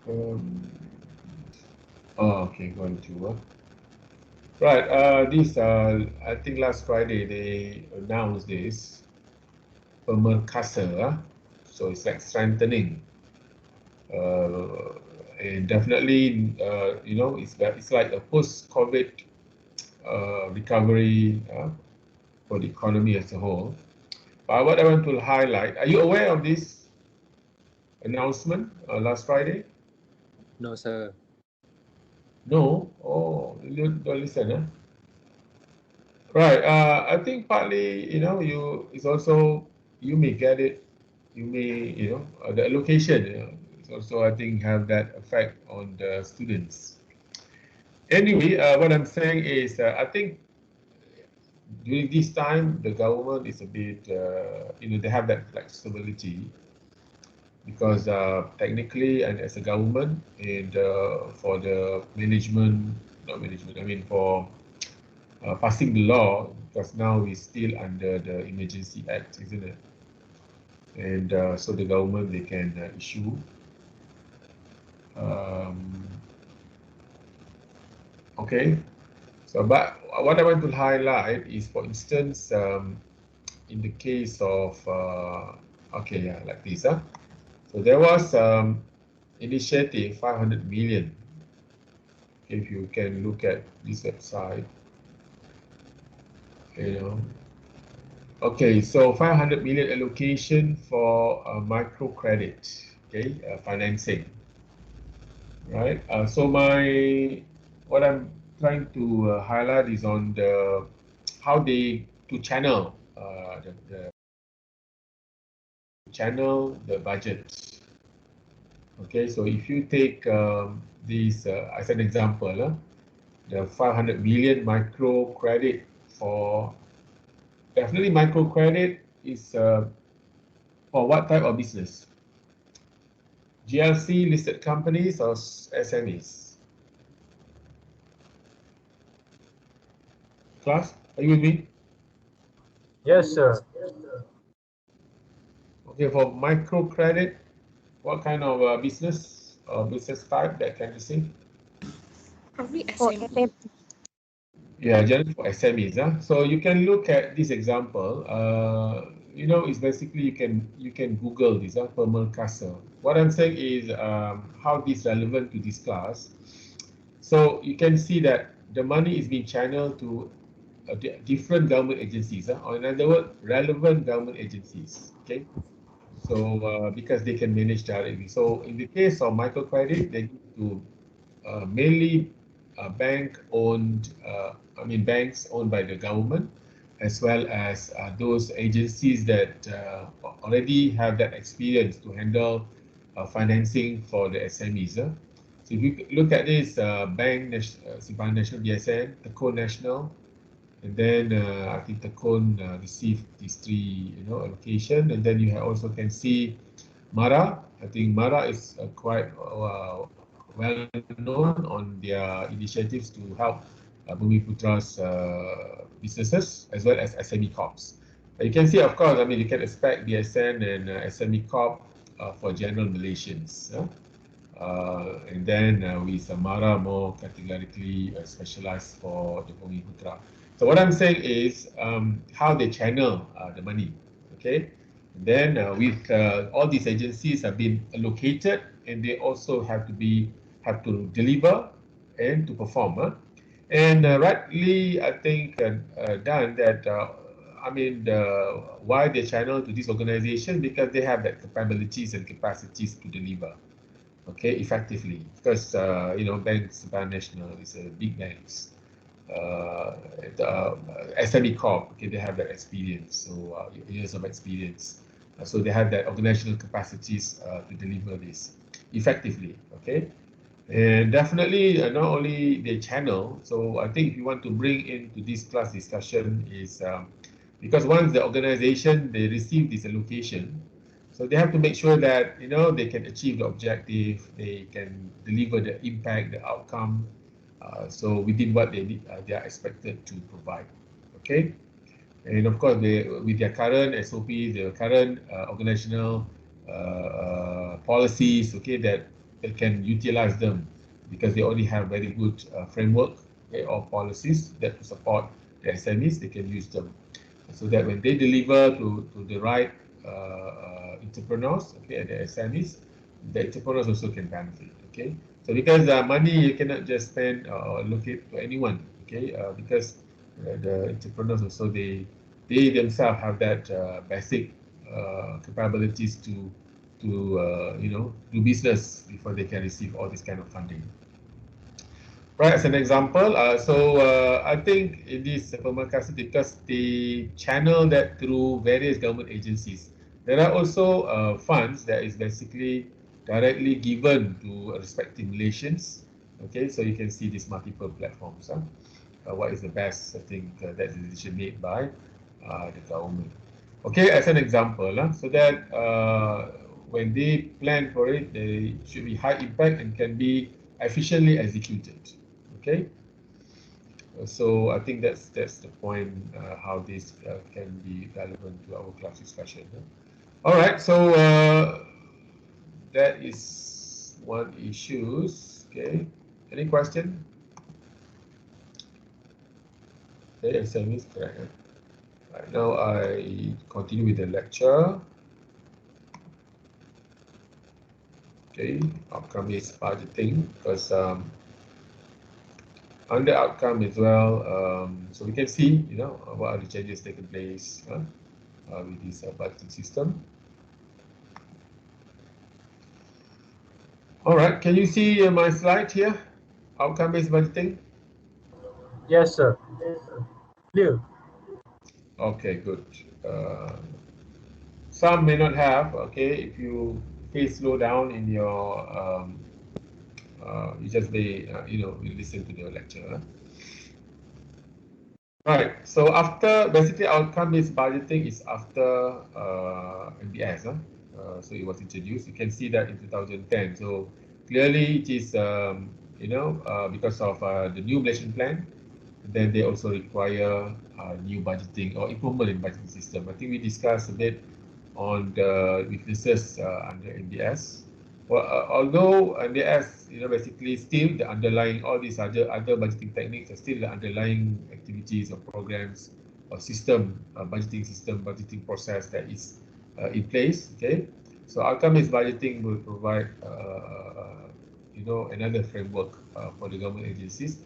Um, okay, going to. Right. This. I think last Friday they announced this pemerkasa. So it's like strengthening. And definitely, it's like a post-COVID recovery for the economy as a whole. But what I want to highlight, are you aware of this announcement last Friday? No, sir. No? Oh, you don't listen, huh? Right. I think partly, it's also, you may get it, you may, the allocation, it's also, I think, have that effect on the students. Anyway, what I'm saying is, I think during this time, the government is a bit, they have that flexibility because technically, and as a government, and for the management, not management, I mean for passing the law, because now we're still under the Emergency Act, isn't it? And so the government, they can issue. Um, okay. So, but what I want to highlight is, for instance, in the case of, okay, yeah, like this, so there was initiative 500 million. If you can look at this website, you know. Okay, so 500 million allocation for microcredit, okay, financing, right? So what I'm trying to highlight is on the how they to channel the budget. Okay, so if you take this as an example, the 500 million microcredit for definitely microcredit is for what type of business? GLC listed companies or SMEs? Class, are you with me? Yes, sir. Okay, for microcredit, what kind of business or business type that can receive? Probably For SME. FM. Yeah, generally for SMEs. So you can look at this example. It's basically you can Google this, Pemerkasa. What I'm saying is how this relevant to this class. So you can see that the money is being channeled to different government agencies, or in other words, relevant government agencies. Okay, so because they can manage directly. So in the case of microcredit, they need to mainly banks owned by the government, as well as those agencies that already have that experience to handle financing for the SMEs. So if you look at this, Simpanan Nasional BSN, Tekun Nasional, and then I think Tekun received these three, allocation, and then you also can see Mara. I think Mara is quite well known on their initiatives to help Bumiputra's businesses as well as SME Corps. You can see, of course, you can expect BSN and SME Corp for general Malaysians. And then with Mara more categorically specialized for the Bumiputra. So what I'm saying is how they channel the money. Okay. And then with all these agencies have been allocated, and they also have to deliver and to perform. And rightly, I think done that. Why they channel to this organization, because they have that capabilities and capacities to deliver, okay, effectively. Because banks, national is big banks. SME Corp, okay, they have that experience, so years of experience. So they have that organizational capacities to deliver this effectively, okay? And definitely not only the channel, so I think if you want to bring into this class discussion is because once the organization, they receive this allocation, so they have to make sure that they can achieve the objective, they can deliver the impact, the outcome, so within what they are expected to provide. Okay, and of course with their current SOP, the current organizational policies, okay, that they can utilize them because they already have very good framework, okay, or policies that to support the SMEs. They can use them so that when they deliver to the right entrepreneurs, okay, the SMEs, the entrepreneurs also can benefit. Okay, so because money you cannot just spend or allocate to anyone. Okay, because the entrepreneurs also they themselves have that basic capabilities to do business before they can receive all this kind of funding. Right, as an example, I think in this Pemerkasa, because they channel that through various government agencies, there are also funds that is basically directly given to respective Malaysians. Okay, so you can see these multiple platforms. What is the best, I think, that's the decision made by the government. Okay, as an example, so that when they plan for it, they should be high impact and can be efficiently executed. Okay, so I think that's the point how this can be relevant to our class discussion. All right, so that is one issues. Okay, any question? Okay, SME is correct. Right, now I continue with the lecture. Okay, outcome-based budgeting, because under outcome as well, so we can see, what are the changes taking place with this budgeting system. All right, can you see my slide here? Outcome-based budgeting? Yes, sir. Clear. Okay, good. Some may not have, okay, if you slow down in your, you just may, you listen to the lecture. Right, so after, basically outcome-based budgeting is after MBS, so it was introduced. You can see that in 2010. So clearly it is, because of the new Malaysian plan, then they also require new budgeting or improvement in budgeting system. I think we discussed a bit on the weaknesses under MBS. Well, although MBS, basically still the underlying, all these other budgeting techniques are still the underlying activities or programs or system, budgeting system, budgeting process that is in place. Okay, so outcome-based budgeting will provide, another framework for the government agencies,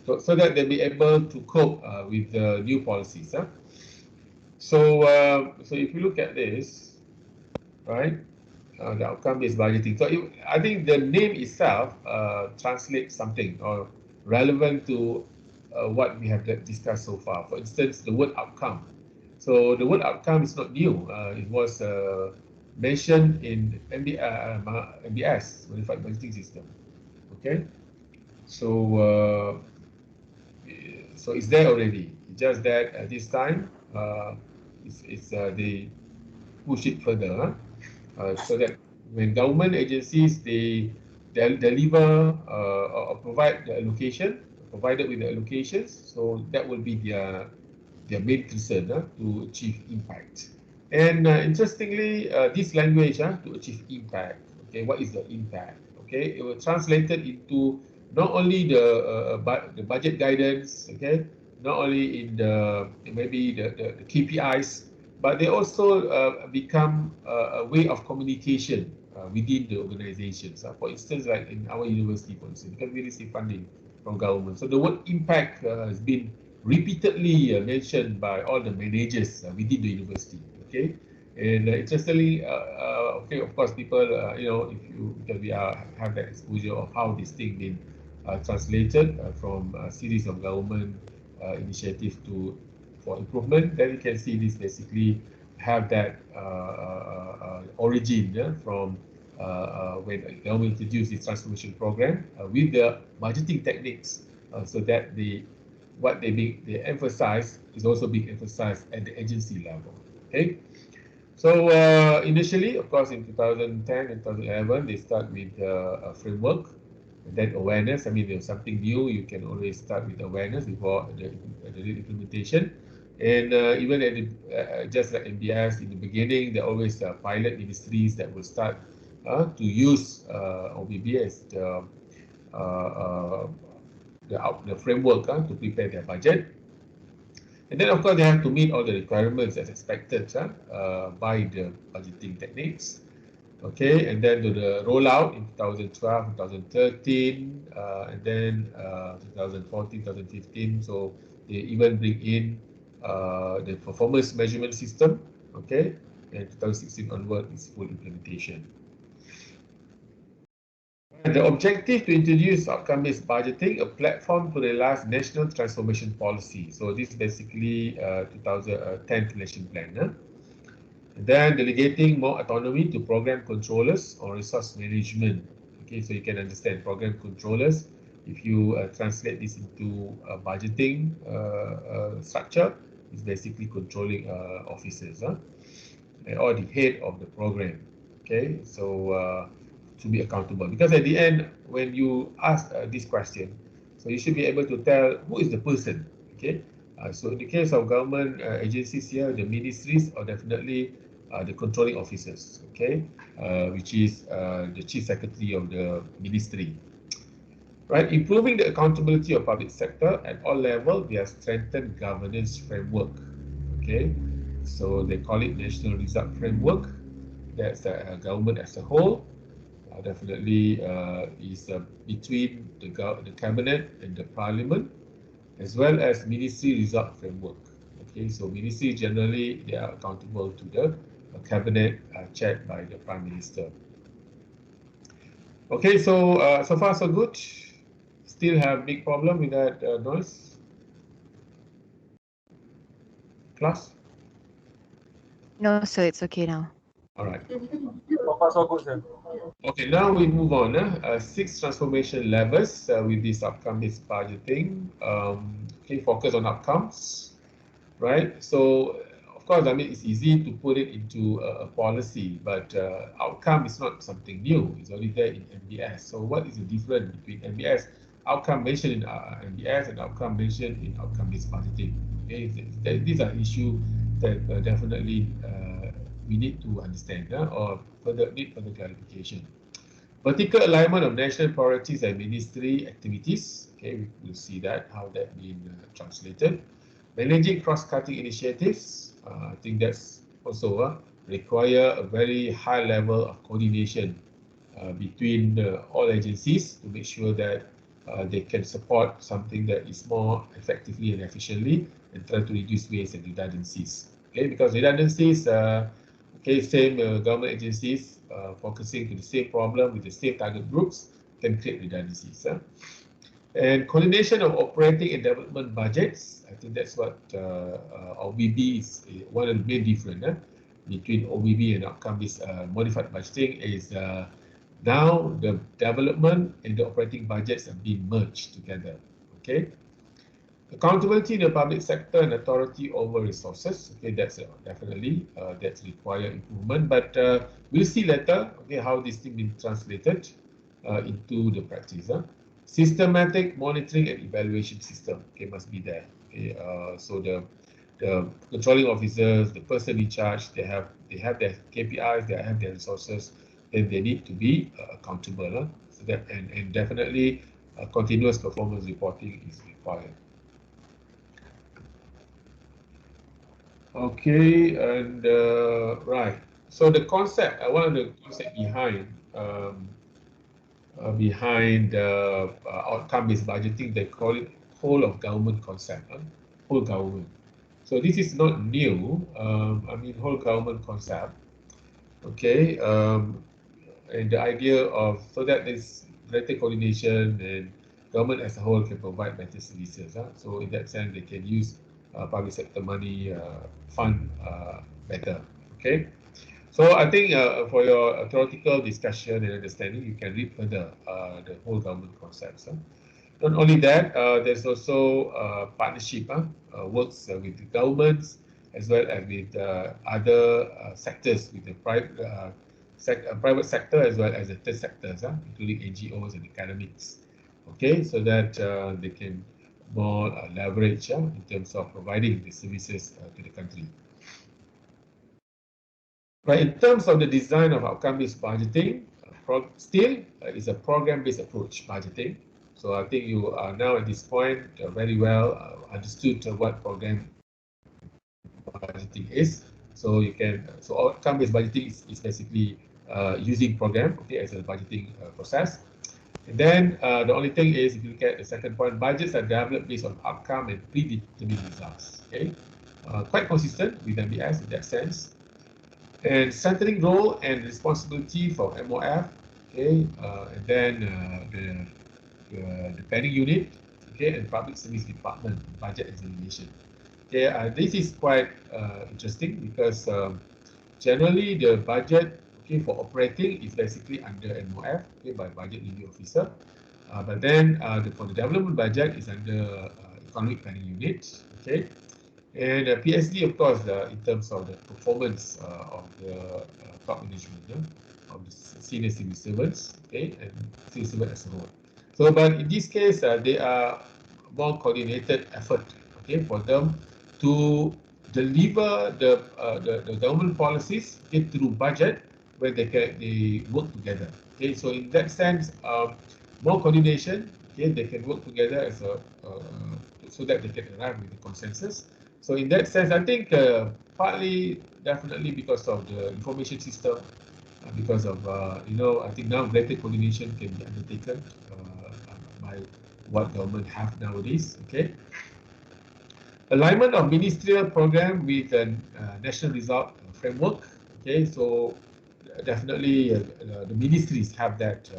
so that they'll be able to cope with the new policies. So if you look at this, right, the outcome-based budgeting. So I think the name itself translates something or relevant to what we have discussed so far. For instance, the word outcome. So the word outcome is not new. It was mentioned in MBS, Modified Budgeting System. Okay, so it's there already. It's just that at this time, they push it further, so that when government agencies they deliver or provide the allocation, provided with the allocations, so that will be their main concern to achieve impact. And interestingly, this language to achieve impact. Okay, what is the impact? Okay, it was translated into not only the budget guidance. Okay, not only in maybe the KPIs, but they also become a way of communication within the organizations. For instance, like in our university, for instance, because we receive funding from government. So the word impact has been repeatedly mentioned by all the managers within the university. Okay, and interestingly, okay, of course, people, because we have that exposure of how this thing been translated from a series of government initiatives for improvement, then you can see this basically have that origin from when the government introduced its transformation program with the budgeting techniques, so that what they emphasize is also being emphasized at the agency level. Okay, so initially, of course, in 2010 and 2011, they start with a framework. And then awareness. I mean, there's something new. You can always start with awareness before the implementation. And even at just like MBS in the beginning, there are always pilot ministries that will start to use OBB as the framework to prepare their budget. And then, of course, they have to meet all the requirements as expected by the budgeting techniques. Okay, and then do the rollout in 2012, 2013, and then 2014, 2015. So they even bring in the performance measurement system. Okay, and 2016 onward is full implementation. The objective to introduce outcome-based budgeting, a platform to realize national transformation policy. So this is basically 2010 election plan. Then delegating more autonomy to program controllers or resource management. Okay, so you can understand program controllers. If you translate this into a budgeting structure, it's basically controlling officers or the head of the program. Okay, so to be accountable, because at the end, when you ask this question, so you should be able to tell who is the person. Okay, so in the case of government agencies here, the ministries are definitely the controlling officers, okay, which is the chief secretary of the ministry. Right, improving the accountability of public sector at all levels via strengthened governance framework. Okay, so they call it national result framework. That's government as a whole. Definitely is between the cabinet and the parliament, as well as ministry result framework. Okay, so ministry generally they are accountable to the cabinet chaired by the prime minister. Okay, so so far so good. Still have big problem with that noise. Class? No, sir, it's okay now. All right. So far, so good, sir. Okay, now we move on. 6 transformation levels with this outcome-based budgeting. Okay, focus on outcomes, right? So, of course, I mean, it's easy to put it into a policy, but outcome is not something new. It's already there in MBS. So, what is the difference between MBS, outcome mentioned in MBS, and outcome mentioned in outcome-based budgeting? Okay, these are issues that definitely we need to understand or need further clarification. Vertical alignment of national priorities and ministry activities. Okay, we'll see that, how that being translated. Managing cross-cutting initiatives. I think that's also require a very high level of coordination between all agencies to make sure that they can support something that is more effectively and efficiently and try to reduce waste and redundancies. Okay, because redundancies, okay, same government agencies focusing to the same problem with the same target groups can create redundancies. And coordination of operating and development budgets. I think that's what OBB is one of the main difference between OBB and outcome-based modified budgeting is now the development and the operating budgets are being merged together. Okay. Accountability in the public sector and authority over resources. Okay, that's definitely that's require improvement. But we'll see later. Okay, how this thing been translated into the practice. Systematic monitoring and evaluation system. Okay, must be there. Okay, so the controlling officers, the person in charge, they have their KPIs, they have their resources, then they need to be accountable. So that and definitely continuous performance reporting is required. Okay, and right. So the concept, one of the concept behind outcome-based budgeting, they call it whole of government concept, whole government. So this is not new. I mean, whole government concept. Okay, and the idea of so that there's greater coordination and government as a whole can provide better services. So in that sense, they can use public sector money fund better. Okay, so I think for your theoretical discussion and understanding, you can read further the whole government concepts. Not only that, there's also partnership works with the governments as well as with other sectors, with the private sector as well as the third sectors, including NGOs and academics. Okay, so that they can more leverage in terms of providing the services to the country. But in terms of the design of outcome-based budgeting, still is a program-based approach budgeting. So I think you are now at this point very well understood what program budgeting is. So you can outcome-based budgeting is basically using program as a budgeting process. And then the only thing is, if you look at the second point, budgets are developed based on outcome and predetermined results. Okay, quite consistent with MBS in that sense. And centering role and responsibility for MOF, okay, and then the planning unit, okay, and public service department, budget examination. Okay, this is quite interesting because generally the budget, okay, for operating is basically under MOF, okay, by budget review officer. But then for the development budget is under economic planning unit, okay. And PSD, of course, in terms of the performance of the top management of the senior civil servants, okay, and civil servant as a whole. So, but in this case, they are more coordinated effort, okay, for them to deliver the government policies through budget where they work together. Okay, so in that sense, more coordination. Okay, they can work together as a so that they can arrive with the consensus. So in that sense, I think partly, definitely because of the information system, because of I think now greater coordination can be undertaken by what government have nowadays. Okay, alignment of ministerial program with the national result framework. Okay, so definitely the ministries have that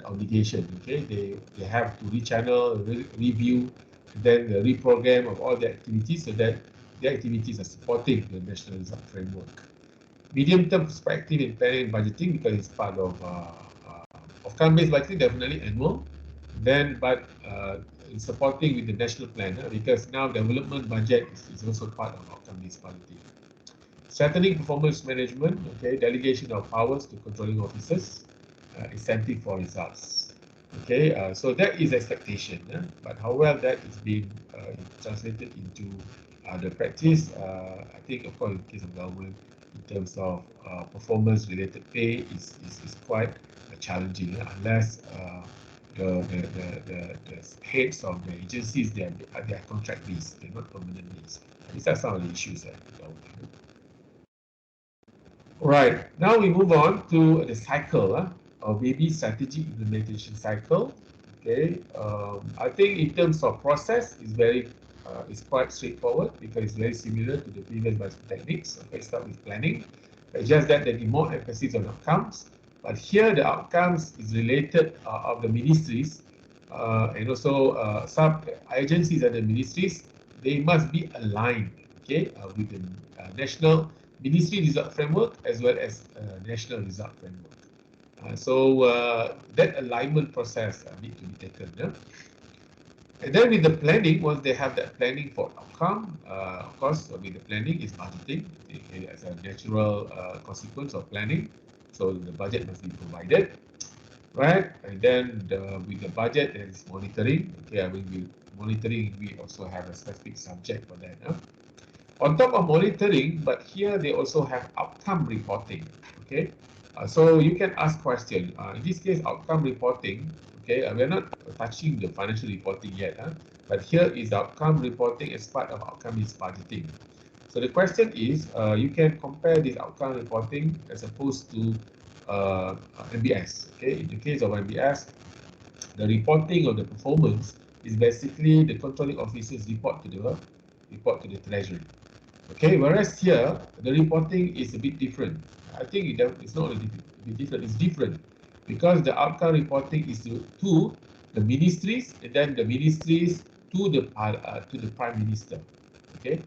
obligation. Okay, they have to rechannel, review, and then the reprogram of all the activities so that the activities are supporting the national result framework. Medium-term perspective in planning and budgeting, because it's part of outcome-based budgeting, definitely annual. Then, but in supporting with the national plan, because now development budget is also part of outcome-based budgeting. Strengthening performance management, okay, delegation of powers to controlling officers, incentive for results. Okay, so that is expectation, but how well that is being translated into the practice, I think, of course, in the case of government, in terms of performance-related pay is quite challenging unless the heads of the agencies they are contract-based, they're not permanent-based. These are some of the issues that government. Right, now we move on to the cycle. OBB strategic implementation cycle. Okay, I think in terms of process is quite straightforward because it's very similar to the previous budget techniques. Okay, start with planning. It's just that there is more emphasis on outcomes. But here the outcomes is related of the ministries and also sub agencies and the ministries. They must be aligned, okay, with the national ministry result framework as well as national result framework. So that alignment process need to be taken. And then with the planning, once they have that planning for outcome, of course, with the planning is budgeting as a natural consequence of planning. So the budget must be provided, right? And then with the budget, there is monitoring. Okay, with monitoring, we also have a specific subject for that. On top of monitoring, but here they also have outcome reporting. Okay. So you can ask questions. In this case, outcome reporting. Okay, we're not touching the financial reporting yet, but here is outcome reporting as part of outcome-based budgeting. So the question is, you can compare this outcome reporting as opposed to MBS. Okay, in the case of MBS, the reporting of the performance is basically the controlling officers report to the treasury. Okay, whereas here the reporting is a bit different. I think it's not a bit different, it's different because the outcome reporting is to the ministries and then the ministries to the Prime Minister. Okay,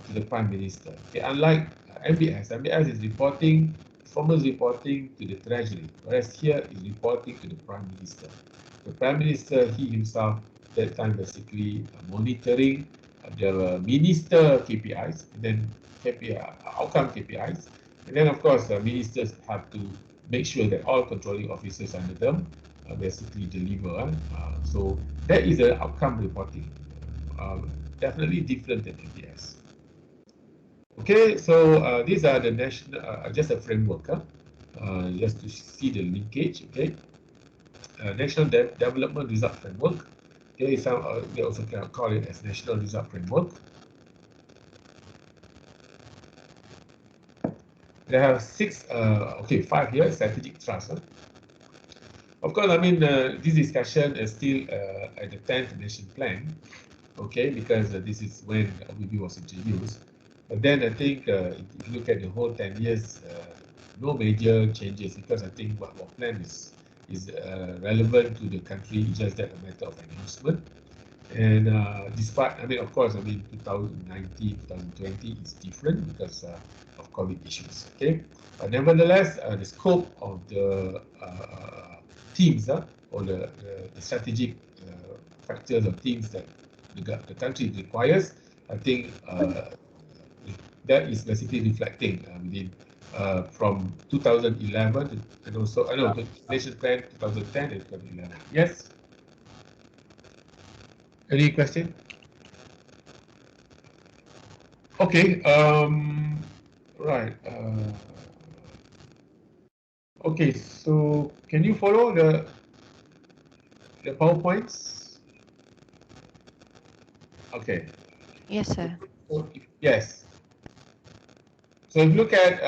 to the Prime Minister. Okay, unlike MBS is reporting, performance reporting to the Treasury, whereas here is reporting to the Prime Minister. The Prime Minister, he himself, that time basically monitoring the minister KPIs, and then outcome KPIs, and then of course the ministers have to make sure that all controlling officers under them basically deliver. So that is the outcome reporting, definitely different than MBS. Okay, so these are the national, just a framework, just to see the linkage. Okay, National Development Result Framework. Okay, some they also can call it as National Result Framework. They have five here strategic trust. Of course, I mean this discussion is still at the 10th Nation Plan. Okay, because this is when OBB was introduced. But then I think if you look at the whole 10 years, no major changes, because I think what our plan is relevant to the country, just that a matter of enhancement. And despite, I mean, of course, I mean 2019, 2020 is different because of COVID issues. Okay, but nevertheless, the scope of the themes or the strategic factors or themes that the country requires, I think that is basically reflecting within from 2011 and also, I know, the Nation Plan 2010 and 2011. Yes? Any question? Okay, right. Okay, so can you follow the PowerPoints? Okay. Yes, sir. So, yes. So if you look at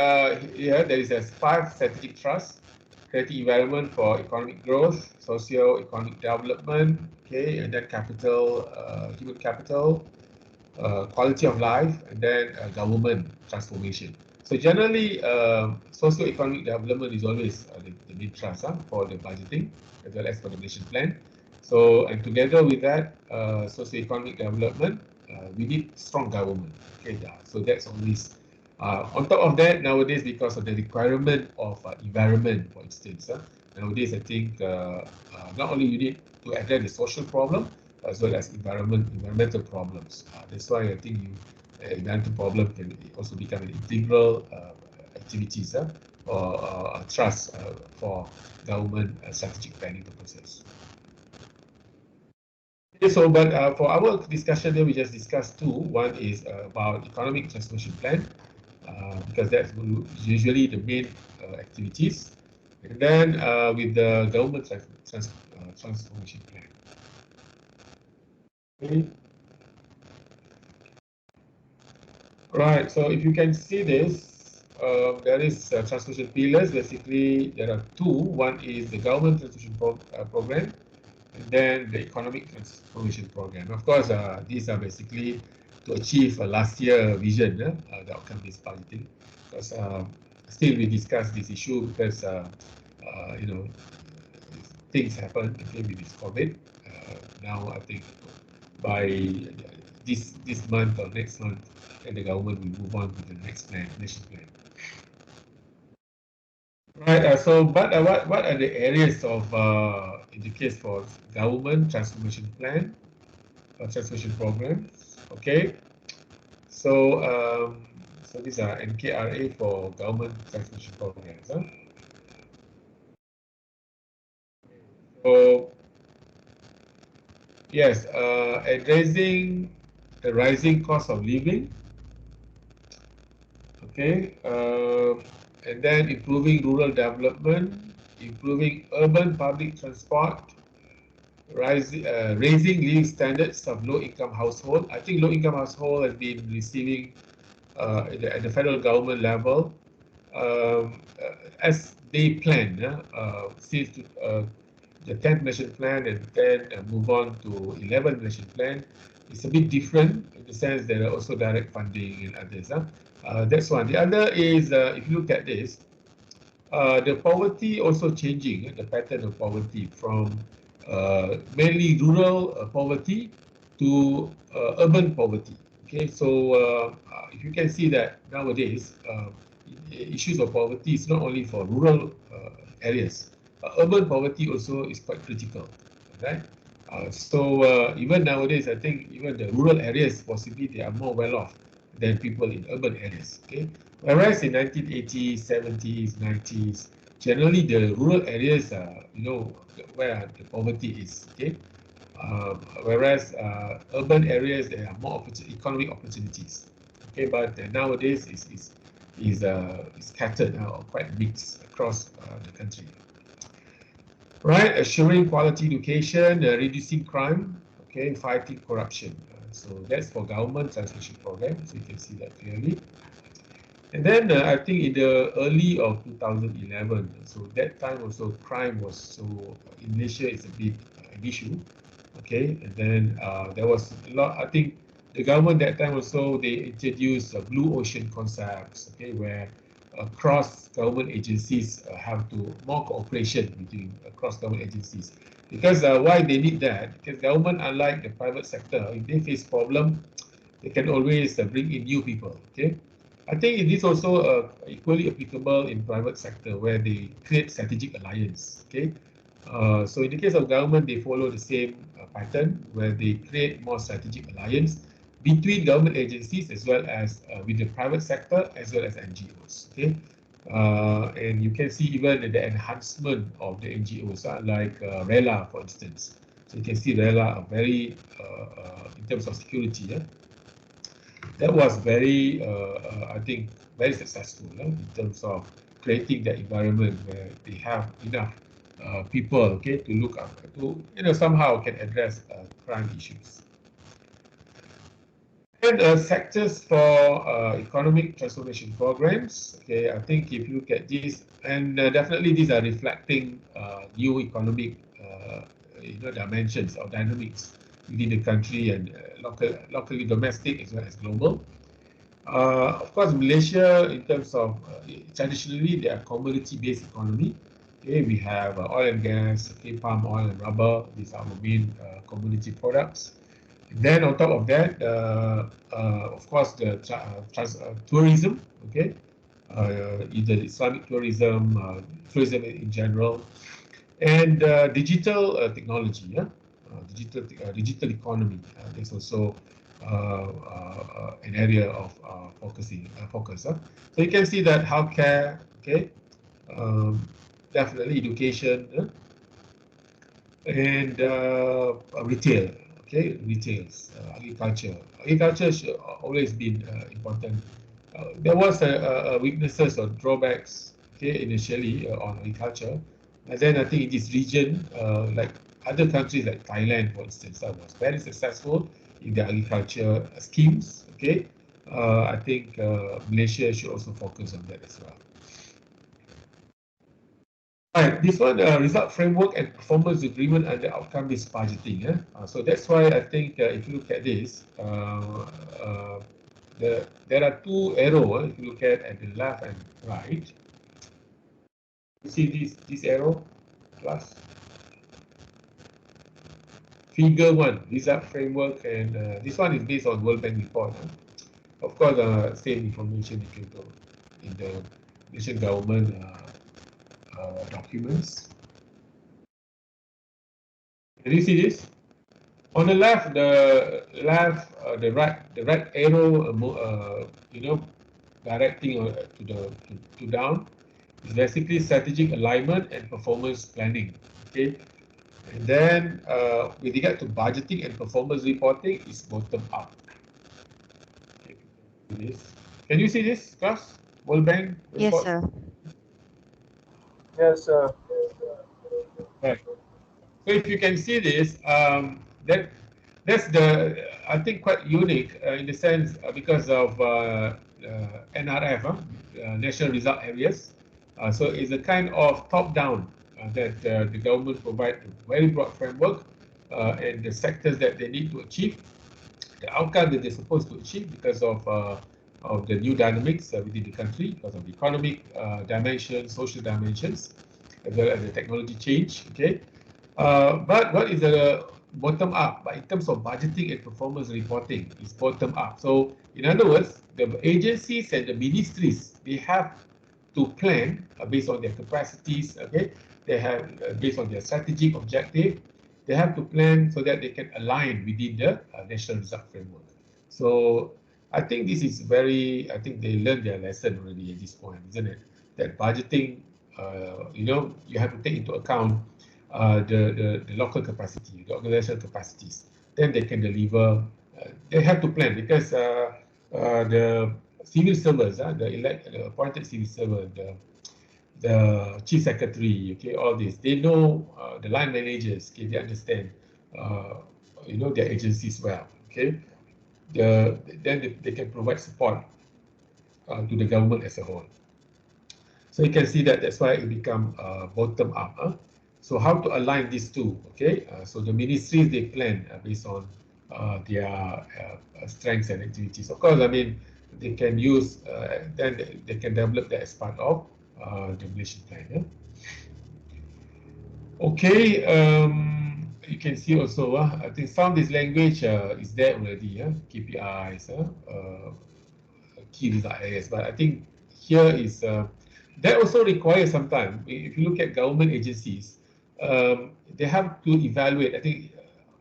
here, there is a 5 strategic trusts: creating environment for economic growth, socio-economic development, okay, and then capital, human capital, quality of life, and then government transformation. So generally, socio-economic development is always the main thrust for the budgeting as well as for the nation plan. So, and together with that, socio-economic development, we need strong government. Okay, so that's always on top of that. Nowadays, because of the requirement of environment, for instance, nowadays I think not only you need to address the social problem as well as environmental problems. That's why I think environmental problem can also become an integral activities or trust for government strategic planning purposes. Okay, so but for our discussion here, we just discussed two. One is about economic transformation plan, because that's usually the main activities, and then with the government transformation plan. Okay. Right, so if you can see this, there is transformation pillars. Basically, there are two. One is the government transformation program, and then the economic transformation program. Of course, these are basically to achieve last year vision, the outcome-based budgeting. Because still we discuss this issue because you know, things happen with this COVID. Now I think by this month or next month, and the government will move on to the next plan, nation plan. Right. So, but what are the areas of in the case for government transformation plan, transformation programs? Okay. So, so these are NKRA for government transformation programs. So, yes, addressing the rising cost of living. Okay, and then improving rural development, improving urban public transport, raising living standards of low-income household. I think low-income household has been receiving at the federal government level as they plan since the 10th Nation Plan, and then move on to 11th Nation Plan. It's a bit different in the sense there are also direct funding and others. That's one. The other is, if you look at this, the poverty also changing, the pattern of poverty from mainly rural poverty to urban poverty. Okay, so if you can see that nowadays, issues of poverty is not only for rural areas. Urban poverty also is quite critical, right? So even nowadays, I think even the rural areas possibly they are more well off than people in urban areas. Okay, whereas in 1980s, 70s, 90s, generally the rural areas are, you know, where the poverty is. Okay, whereas urban areas there are more economic opportunities. Okay, but nowadays is scattered or quite mixed across the country. Right, assuring quality education, reducing crime, okay, fighting corruption. So that's for government translation program. So you can see that clearly. And then I think in the early of 2011, so that time also crime was so in Malaysia it's a bit an issue. Okay, and then there was a lot. I think the government that time also they introduced blue ocean concepts. Okay, where across government agencies have to more cooperation between across government agencies. Because why they need that? Because government, unlike the private sector, if they face problem, they can always bring in new people. Okay, I think it is also equally applicable in private sector where they create strategic alliance. Okay, so in the case of government, they follow the same pattern where they create more strategic alliance between government agencies as well as with the private sector as well as NGOs. Okay, and you can see even the enhancement of the NGOs, like RELA, for instance. So you can see RELA are very in terms of security. Yeah, that was very, I think, very successful in terms of creating that environment where they have enough people, okay, to look up to, somehow can address crime issues. And sectors for economic transformation programs. Okay, I think if you look at these, and definitely these are reflecting new economic, dimensions or dynamics within the country and locally domestic as well as global. Of course, Malaysia, in terms of traditionally, they are commodity-based economy. Okay, we have oil and gas, okay, palm oil and rubber. These are our main commodity products. And then on top of that, of course, the tourism. Okay, either Islamic tourism, tourism in general, and digital technology. Yeah, digital economy. There's also an area of focus. So you can see that healthcare, okay, definitely education, and retail, okay, retails, agriculture. Agriculture should always been important. There was weaknesses or drawbacks, okay, initially on agriculture, and then I think in this region, like other countries like Thailand, for instance, was very successful in their agriculture schemes. Okay, I think Malaysia should also focus on that as well. Right, this one, result framework and performance agreement under outcome-based budgeting. So that's why I think if you look at this, there are two arrows. If you look at the left and right, you see this arrow plus figure 1, result framework, and this one is based on World Bank report. Of course, same information you can go in the Malaysian government documents. Can you see this? On the left, the right arrow, directing to down is basically strategic alignment and performance planning. Okay, and then with regard to budgeting and performance reporting, is bottom up. Okay, can you see this, class? World Bank report? Yes, sir. Yes, sir. Right. So if you can see this, that's I think quite unique in the sense because of NRF, National Result Areas. So it's a kind of top-down that the government provide a very broad framework and the sectors that they need to achieve, the outcome that they're supposed to achieve because of the new dynamics within the country, because of the economic dimensions, social dimensions, as well as the technology change. Okay. But what is the bottom up? But in terms of budgeting and performance reporting, it's bottom up. So in other words, the agencies and the ministries, they have to plan based on their capacities. Okay, they have based on their strategic objective. They have to plan so that they can align within the national result framework. So I think this is very. I think they learned their lesson already at this point, isn't it? That budgeting, you have to take into account the local capacity, the organizational capacities. Then they can deliver. They have to plan because the civil servants, the appointed civil servant, the chief secretary, okay, all this, they know the line managers, okay, they understand, their agencies well, okay. Then they can provide support to the government as a whole. So you can see that that's why it become bottom up. So how to align these two? Okay, so the ministries they plan based on their strengths and activities. Of course, I mean they can use then they can develop that as part of the Malaysian plan. Yeah? Okay, you can see also. I think some of this language is there already. KPIs, key result areas, but I think here is that also requires some time. If you look at government agencies, they have to evaluate. I think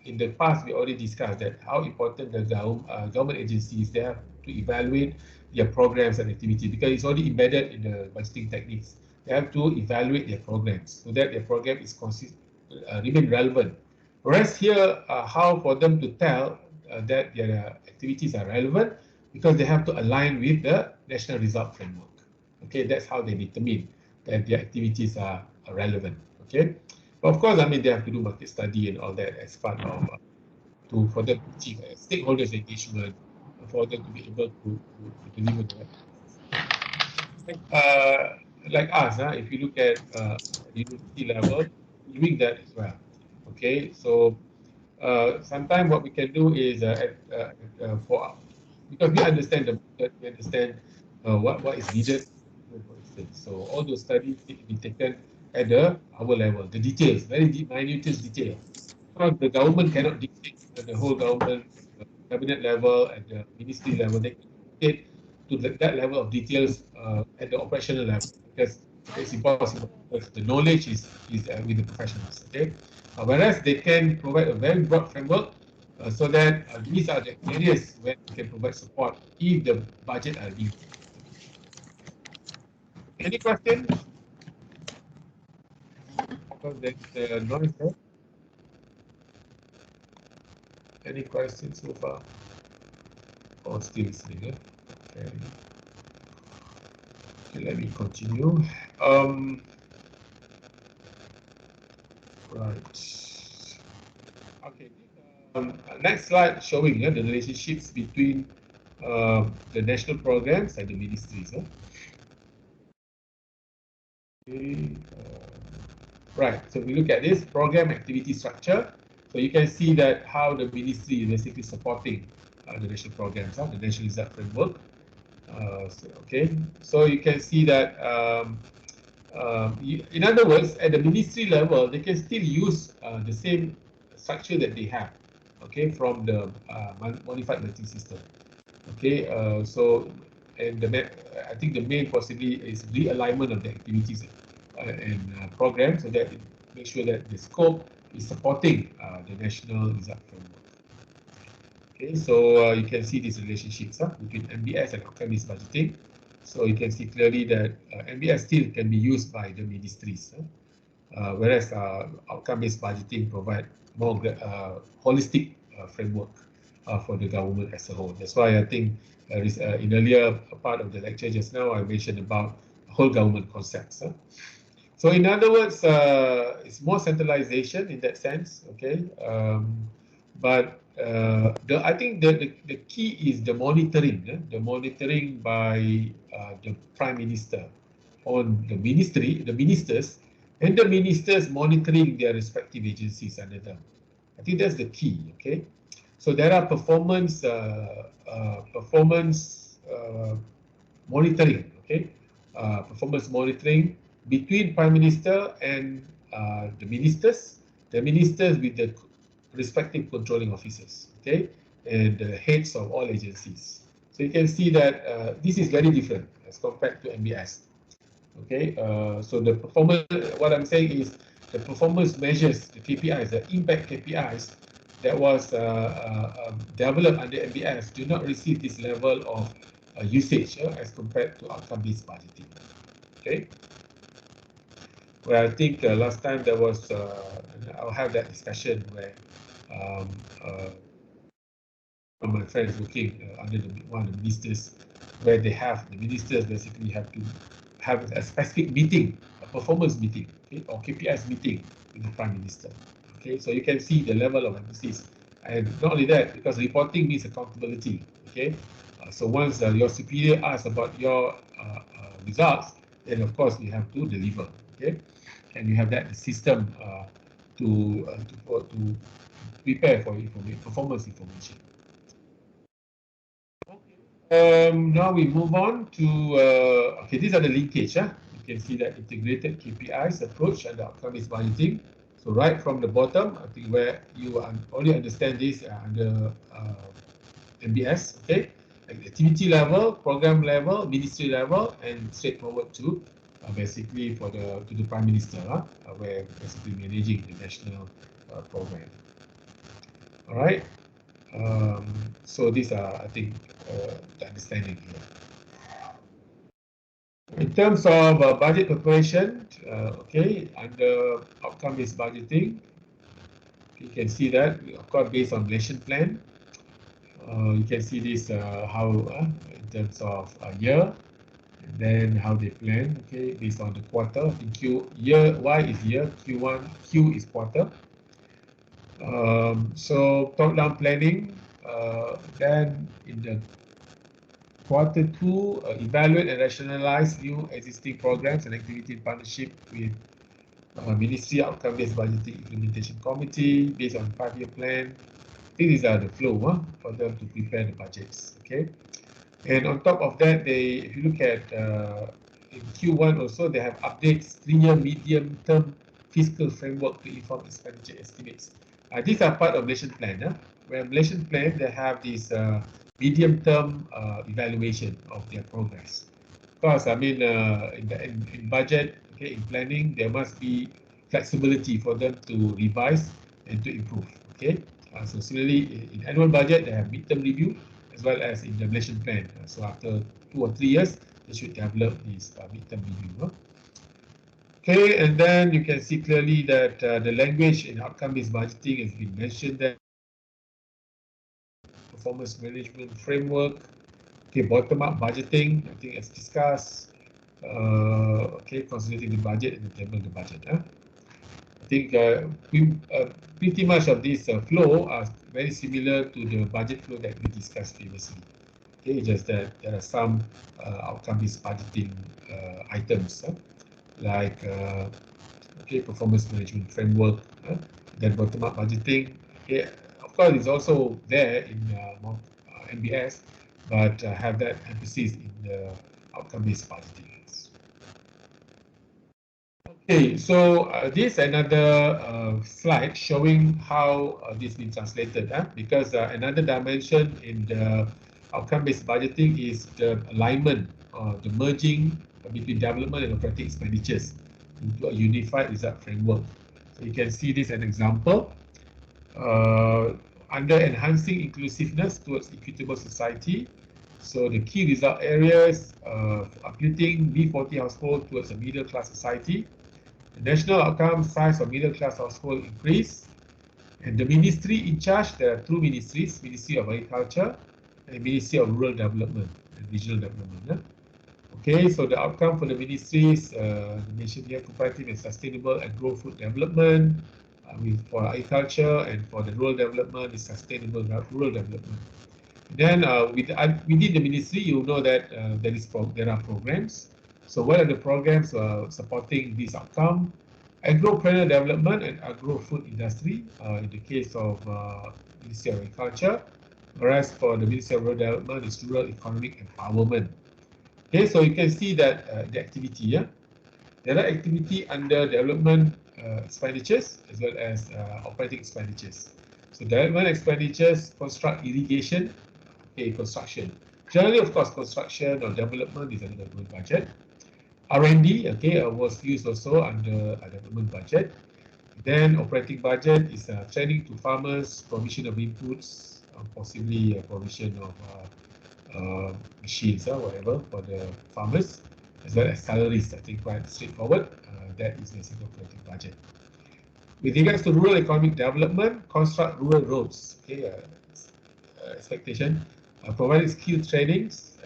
in the past we already discussed that how important the government agencies, they have to evaluate their programs and activities because it's already embedded in the budgeting techniques. They have to evaluate their programs so that their program is remain relevant. Whereas here, how for them to tell that their activities are relevant, because they have to align with the national result framework. Okay, that's how they determine that their activities are relevant. Okay, but of course, I mean they have to do market study and all that as part of for them to achieve stakeholders engagement, for them to be able to deliver that. Like us, if you look at university level, doing that as well. Okay, so sometimes what we can do is for because we understand the market, we understand what is needed, for instance. So all those studies need to be taken at our level, the details, very minute detail. Because the government cannot dictate the whole government, cabinet level, at the ministry level. They can dictate to that level of details at the operational level because it's impossible. Because the knowledge is with the professionals. Okay, whereas they can provide a very broad framework so that these are the areas where we can provide support if the budget are due. Any questions? Because there's noise there. Any questions so far? Or still listening? Okay. Okay, let me continue. Right. Okay. Next slide showing the relationships between the national programs and the ministries. Okay. Right. So we look at this program activity structure. So you can see that how the ministry is basically supporting the national programs, the national result framework. So you can see that in other words, at the ministry level, they can still use the same structure that they have, okay, from the modified budgeting system. Okay, and I think the main possibly is realignment of the activities and programs so that it makes sure that the scope is supporting the national result framework. Okay, so you can see these relationships between MBS and outcome-based budgeting. So you can see clearly that MBS still can be used by the ministries, whereas outcome-based budgeting provide more holistic framework for the government as a whole. That's why I think in earlier part of the lecture just now, I mentioned about whole government concepts. So in other words, it's more centralization in that sense, okay? But I think the key is the monitoring by the Prime Minister on the ministers, and the ministers monitoring their respective agencies under them. I think that's the key, okay? So there are performance monitoring, okay? Performance monitoring between Prime Minister and the ministers with the respective controlling officers, okay, and the heads of all agencies. So you can see that this is very different as compared to MBS. Okay, so the performance, what I'm saying is the performance measures, the KPIs, the impact KPIs that was developed under MBS do not receive this level of usage as compared to outcome-based budgeting. Okay. Well, I think last time there was, I'll have that discussion where my friends working under one of the ministers, where the ministers basically have to have a specific meeting, a performance meeting, okay, or KPIs meeting with the Prime Minister. Okay, so you can see the level of emphasis. And not only that, because reporting means accountability. Okay, so once your superior asks about your results, then of course you have to deliver. Okay, and you have that system to prepare for performance information. Now we move on to okay. These are the linkage. You can see that integrated KPIs approach and outcome-based budgeting. So right from the bottom, I think where you only understand this under MBS. Okay, like activity level, program level, ministry level, and straightforward to basically to the Prime Minister, where basically managing the national program. All right. So these are, I think, the understanding here. In terms of budget preparation, okay, under outcome-based budgeting, you can see that, of course, based on Malaysian plan. You can see this how in terms of year, and then how they plan. Okay, based on the quarter. I think Y is year, Q is quarter. So top-down planning. Then in the quarter 2, evaluate and rationalize new existing programs and activity in partnership with Ministry Outcome-Based Budgeting Implementation Committee based on 5-year plan. These are the flow for them to prepare the budgets. Okay, and on top of that, if you look at in Q1 also, they have updates 3-year medium-term fiscal framework to inform expenditure estimates. These are part of Malaysian plan. Where Malaysian plan, they have this medium-term evaluation of their progress. Of course, I mean, in budget, okay, in planning, there must be flexibility for them to revise and to improve. Okay, so similarly, in annual budget, they have midterm review as well as in the Malaysian plan. So after 2 or 3 years, they should develop this midterm review. Okay, and then you can see clearly that the language in outcome-based budgeting has been mentioned there. Performance management framework. Okay, bottom-up budgeting, I think as discussed. Okay, consolidating the budget and determine the budget. I think pretty much of this flow are very similar to the budget flow that we discussed previously. Okay, just that there are some outcome-based budgeting items like okay, performance management framework, then bottom-up budgeting. Okay, of course, it's also there in MBS, but have that emphasis in the outcome-based budgeting. Okay, so this is another slide showing how this been translated. Because another dimension in the outcome-based budgeting is the alignment, the merging between development and operating expenditures into a unified result framework. So you can see this as an example. Under enhancing inclusiveness towards equitable society. So the key result areas uplifting B40 household towards a middle class society. The national outcome size of middle class household increase. And the ministry in charge, there are 2 ministries, Ministry of Agriculture and Ministry of Rural Development and Regional Development. Okay, so the outcome for the ministries, mentioned here, cooperative and sustainable agro-food development, for agriculture, and for the rural development is sustainable rural development. Then within the ministry, you know that there are programs. So what are the programs supporting this outcome? Agropreneur development and agro-food industry in the case of Ministry of Agriculture, whereas for the Ministry of Rural Development is rural economic empowerment. Okay, so you can see that the activity, there are activity under development expenditures as well as operating expenditures. So development expenditures construct irrigation, okay, construction. Generally, of course, construction or development is under the government budget. R&D, okay, was used also under a development budget. Then operating budget is training to farmers, provision of inputs, possibly provision of machines or whatever for the farmers, as well as salaries. I think quite straightforward. That is basically operating budget. With regards to rural economic development, construct rural roads. Okay, expectation. Providing skill trainings,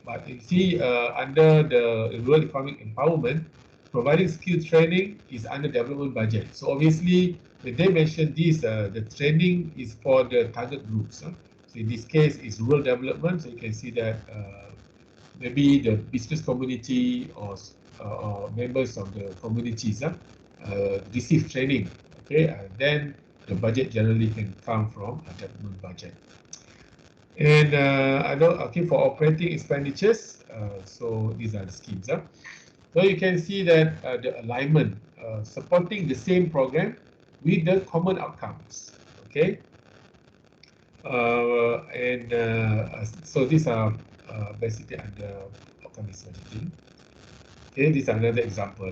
but you see under the rural economic empowerment, providing skill training is under development budget. So obviously, when they mention this, the training is for the target groups. So in this case, it's rural development. So you can see that maybe the business community or members of the communities receive training. Okay, then the budget generally can come from a development budget. And okay, for operating expenditures, so these are the schemes. So you can see that the alignment supporting the same program with the common outcomes. Okay, so these are basically under outcome-based budgeting. Okay, this is another example.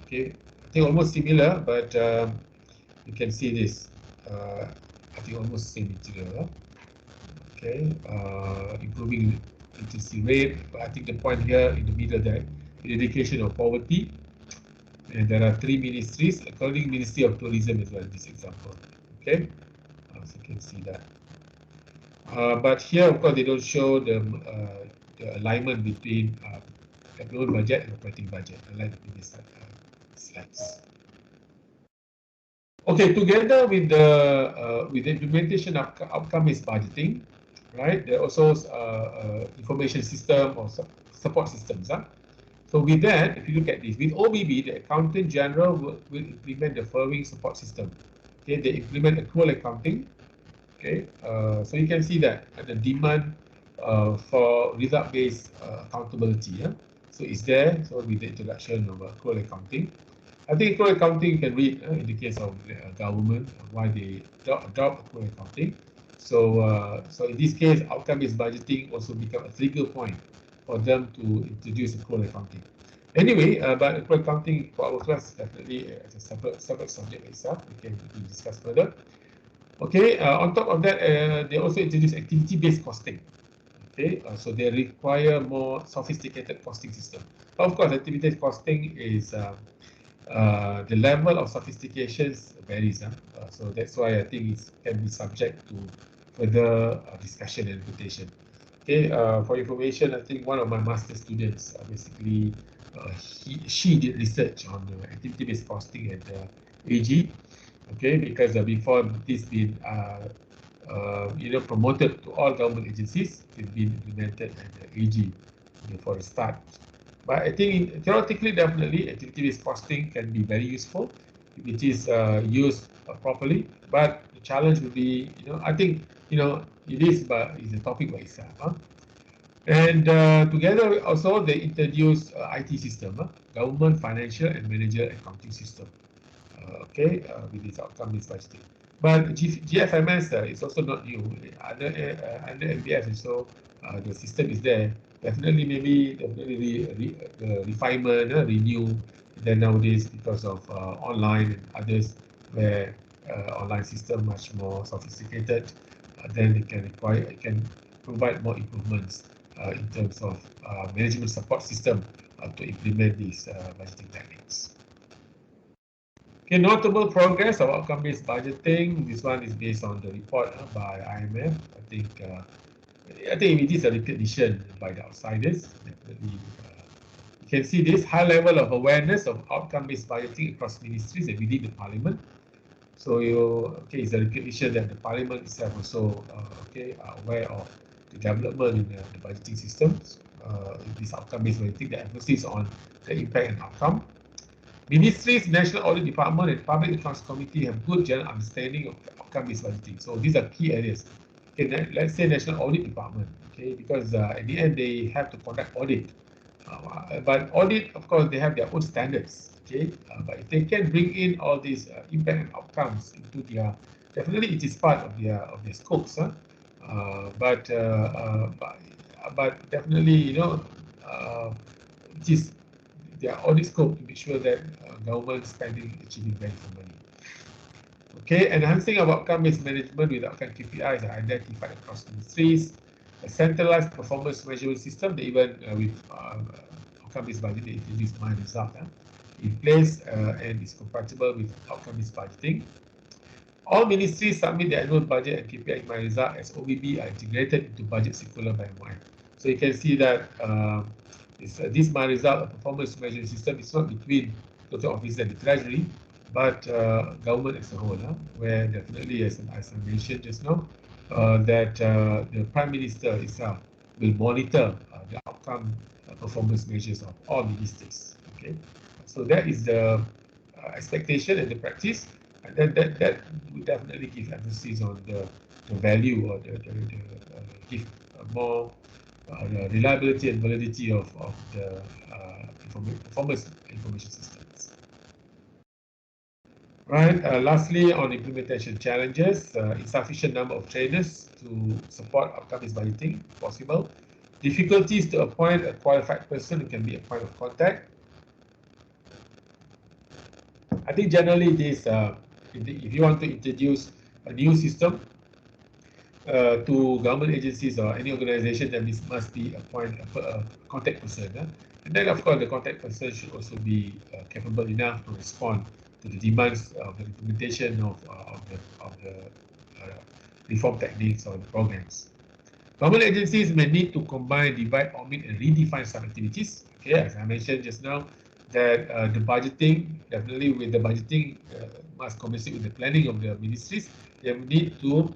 Okay, I think almost similar, but you can see this. I think almost same material. Okay, improving literacy rate. But I think the point here in the middle there, eradication of poverty. And there are 3 ministries, including Ministry of Tourism as well in this example. Okay, so you can see that. But here, of course, they don't show the alignment between development budget and operating budget, unlike the previous slides. Okay, together with the implementation of outcome-based budgeting, right? There are also information system or support systems. So with that, if you look at this, with OBB, the Accountant General will implement the following support system. Okay, they implement accrual accounting. Okay, so you can see that the demand for result-based accountability. So it's there. So with the introduction of accrual accounting, I think accrual accounting you can read in the case of the government why they adopt accrual accounting. So so in this case, outcome-based budgeting also become a trigger point for them to introduce accrual accounting. Anyway, but accrual accounting for our class definitely as a separate subject itself. We can discuss further. Okay, on top of that, they also introduce activity-based costing. Okay, so they require more sophisticated costing system. Of course, activity-based costing is the level of sophistication varies. So that's why I think it can be subject to further discussion and interpretation. Okay, for information, I think one of my master students basically she did research on activity-based costing at AG. Okay, because before this been promoted to all government agencies, it's been implemented at the AG for a start. But I think theoretically, definitely, activity-based costing can be very useful if it is used properly. But the challenge would be, I think, it is, but it's a topic by itself. And together also they introduce IT system, government financial and managerial accounting system. Okay, with this outcome-based budgeting. But GFMS is also not new. Under MBS, so the system is there. Definitely, maybe the refinement, renew. Then nowadays, because of online and others, where online system much more sophisticated, then it can provide more improvements in terms of management support system to implement these budgeting techniques. Okay, notable progress of outcome-based budgeting. This one is based on the report by IMF. I think it is a recognition by the outsiders. Definitely, you can see this high level of awareness of outcome-based budgeting across ministries and within the parliament. So it's a recognition that the parliament itself also aware of the development in the budgeting systems. This outcome-based budgeting, the emphasis on the impact and outcome. Ministries, National Audit Department, and Public Accounts Committee have good general understanding of outcome-based budgeting. So these are key areas. Okay, let's say National Audit Department. Okay, because at the end they have to conduct audit. But audit, of course, they have their own standards. Okay, but if they can bring in all these impact and outcomes into their, definitely it is part of their scopes. But definitely, it is their audit scope to make sure that government spending achieving value for money. Okay, enhancing of outcome-based management with outcome KPIs are identified across ministries. A centralized performance measurement system, they even with outcome-based budgeting, they introduce my result in place and is compatible with outcome-based budgeting. All ministries submit their annual budget and KPI in my result as OBB are integrated into budget circular by MY. So you can see that this my result, a performance measurement system, is not between total office and the treasury, but government as a whole, where definitely, as I mentioned just now, that the Prime Minister itself will monitor the outcome performance measures of all ministers. Okay, so that is the expectation and the practice, and then that will definitely give emphasis on the value, or give more the reliability and validity of the performance information systems. Right. Lastly, on implementation challenges, insufficient number of trainers to support outcome-based budgeting possible. Difficulties to appoint a qualified person who can be a point of contact. I think generally this, if you want to introduce a new system to government agencies or any organization, then this must be a contact person. And then, of course, the contact person should also be capable enough to respond to the demands of the implementation of the reform techniques or the programs. Government agencies may need to combine, divide, omit, and redefine some activities. Okay, as I mentioned just now, that the budgeting, definitely with the budgeting, must coincide with the planning of the ministries. They need to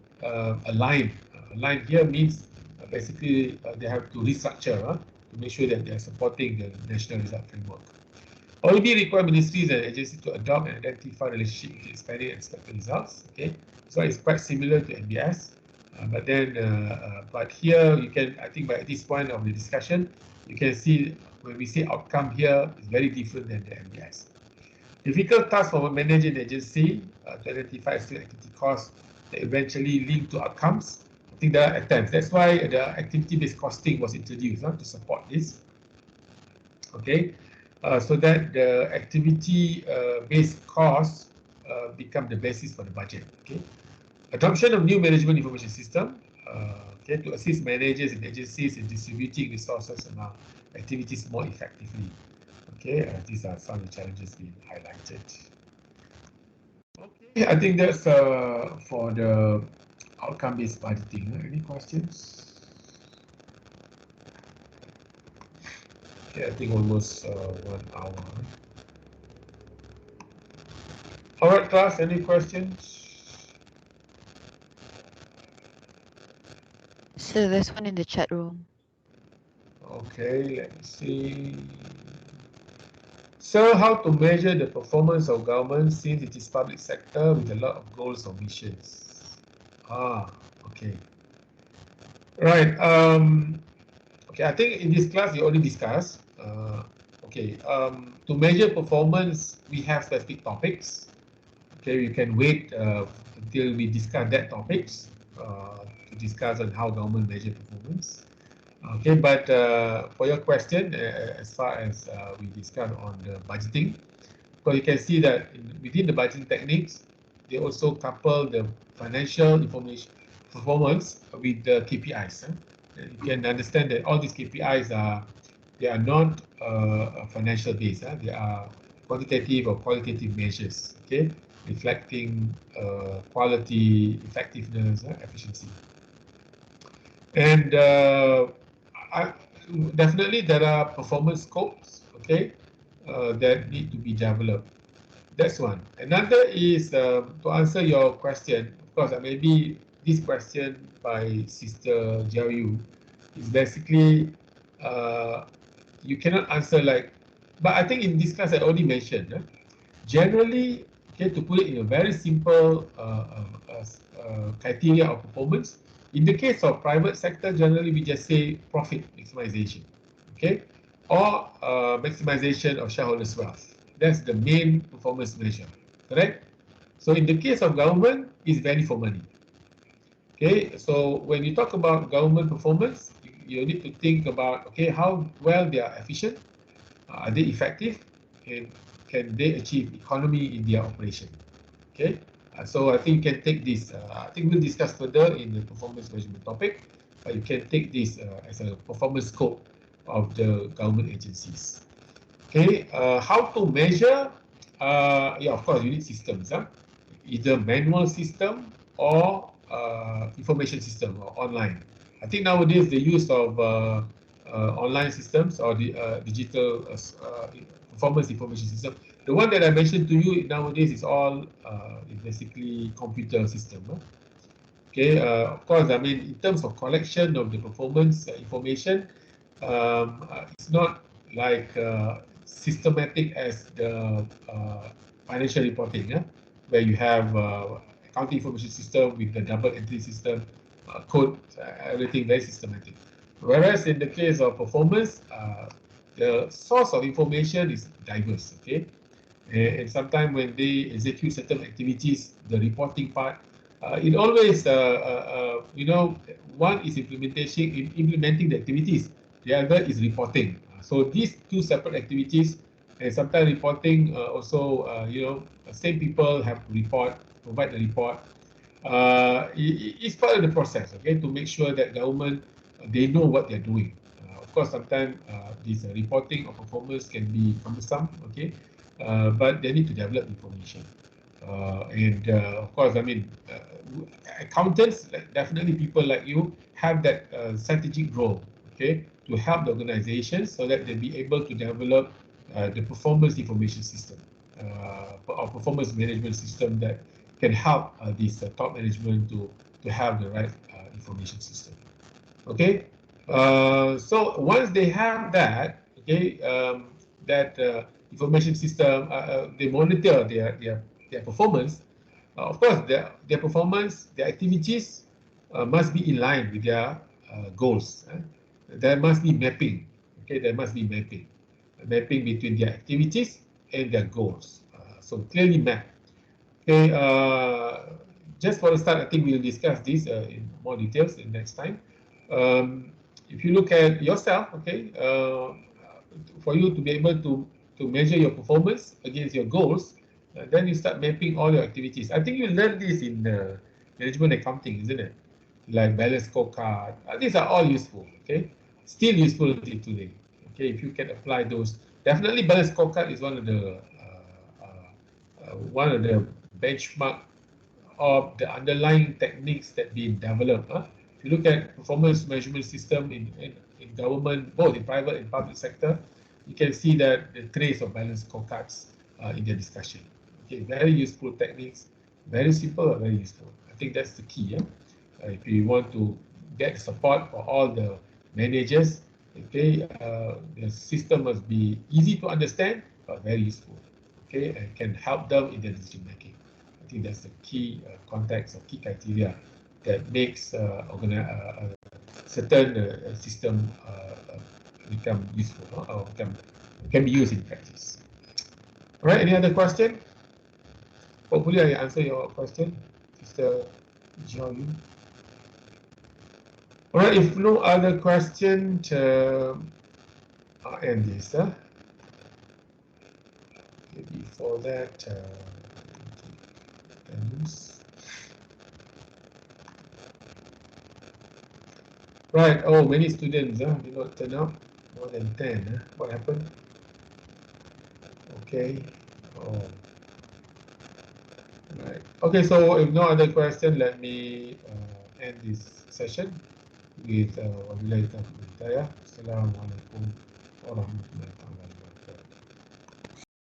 align. Align here means basically they have to restructure to make sure that they are supporting the national result framework. OBB require ministries and agencies to adopt and identify relationship between spending and expected results. Okay, so it's quite similar to MBS, but then but here you can, I think by this point of the discussion, you can see when we say outcome here is very different than the MBS. Difficult task for a managing agency to identify student activity costs that eventually link to outcomes. I think there are attempts. That's why the activity-based costing was introduced to support this. Okay, so that the activity-based costs become the basis for the budget. Okay, adoption of new management information system. Okay, to assist managers and agencies in distributing resources and activities more effectively. Okay, these are some of the challenges being highlighted. Okay, I think that's for the outcome-based budgeting. Any questions? Okay, I think almost 1 hour. All right, class, any questions? So there's one in the chat room. Okay, let me see. So, how to measure the performance of government since it is public sector with a lot of goals or missions? Okay. Right. Okay, I think in this class we already discussed. Okay. To measure performance, we have specific topics. Okay, you can wait until we discuss that topics to discuss on how government measure performance. Okay, but for your question, as far as we discussed on the budgeting, because you can see that within the budgeting techniques, they also couple the financial information performance with the KPIs. And you can understand that all these KPIs they are not financial based. They are quantitative or qualitative measures. Okay, reflecting quality, effectiveness, efficiency, and definitely there are performance scopes, okay, that need to be developed. That's one. Another is to answer your question. Of course, maybe this question by Sister Jiao Yu is basically you cannot answer like, but I think in this class I already mentioned. Generally, okay, to put it in a very simple criteria of performance. In the case of private sector, generally we just say profit maximization, okay, or maximization of shareholders' wealth. That's the main performance measure, correct? So in the case of government, it's value for money. Okay, so when you talk about government performance, you need to think about, okay, how well they are efficient, are they effective, and can they achieve economy in their operation? Okay. So I think you can take this. I think we'll discuss further in the performance measurement topic, but you can take this as a performance scope of the government agencies. Okay, how to measure? Yeah, of course, you need systems. either manual system or information system or online. I think nowadays the use of online systems or the digital performance information system, the one that I mentioned to you nowadays is all basically computer system. Okay, of course, I mean, in terms of collection of the performance information, it's not like systematic as the financial reporting, where you have accounting information system with the double entry system, code, everything very systematic. Whereas in the case of performance, the source of information is diverse, okay? And sometimes when they execute certain activities, the reporting part, it always, you know, one is implementing the activities, the other is reporting. So these two separate activities, and sometimes reporting also, you know, same people have to report, provide the report. It's part of the process, okay, to make sure that government, they know what they're doing. Of course, sometimes this reporting of performance can be cumbersome, okay, but they need to develop information. Of course, I mean, accountants, definitely people like you, have that strategic role, okay, to help the organizations so that they'll be able to develop the performance information system or performance management system that can help this top management to have the right information system. Okay, so once they have that, okay, that information system, they monitor their performance. Of course, their performance, their activities must be in line with their goals. There must be mapping. Okay, there must be mapping between their activities and their goals. So clearly mapped. Okay, just for the start, I think we'll discuss this in more details in next time. If you look at yourself, okay, for you to be able to measure your performance against your goals, then you start mapping all your activities. I think you learned this in management accounting, isn't it? Like balance scorecard. These are all useful, okay? Still useful until today. Okay, if you can apply those, definitely balance scorecard is one of the benchmark of the underlying techniques that been developed. If you look at performance measurement system in government, both in private and public sector, you can see that the trace of balance scorecards in the discussion. Okay, very useful techniques, very simple but very useful. I think that's the key. If you want to get support for all the managers, okay, the system must be easy to understand but very useful. Okay, and can help them in their decision making. I think that's the key context or key criteria that makes certain system become useful or can be used in practice. All right, any other question? Hopefully I answer your question, Mr. Jiao. All right, if no other question, I'll end this. Before that, right. Oh, many students did not turn up. More than 10. What happened? Okay. Oh. Right. Okay. So, if no other question, let me end this session with wabillahi taufiq wal hidayah. Assalamualaikum warahmatullahi wabarakatuh.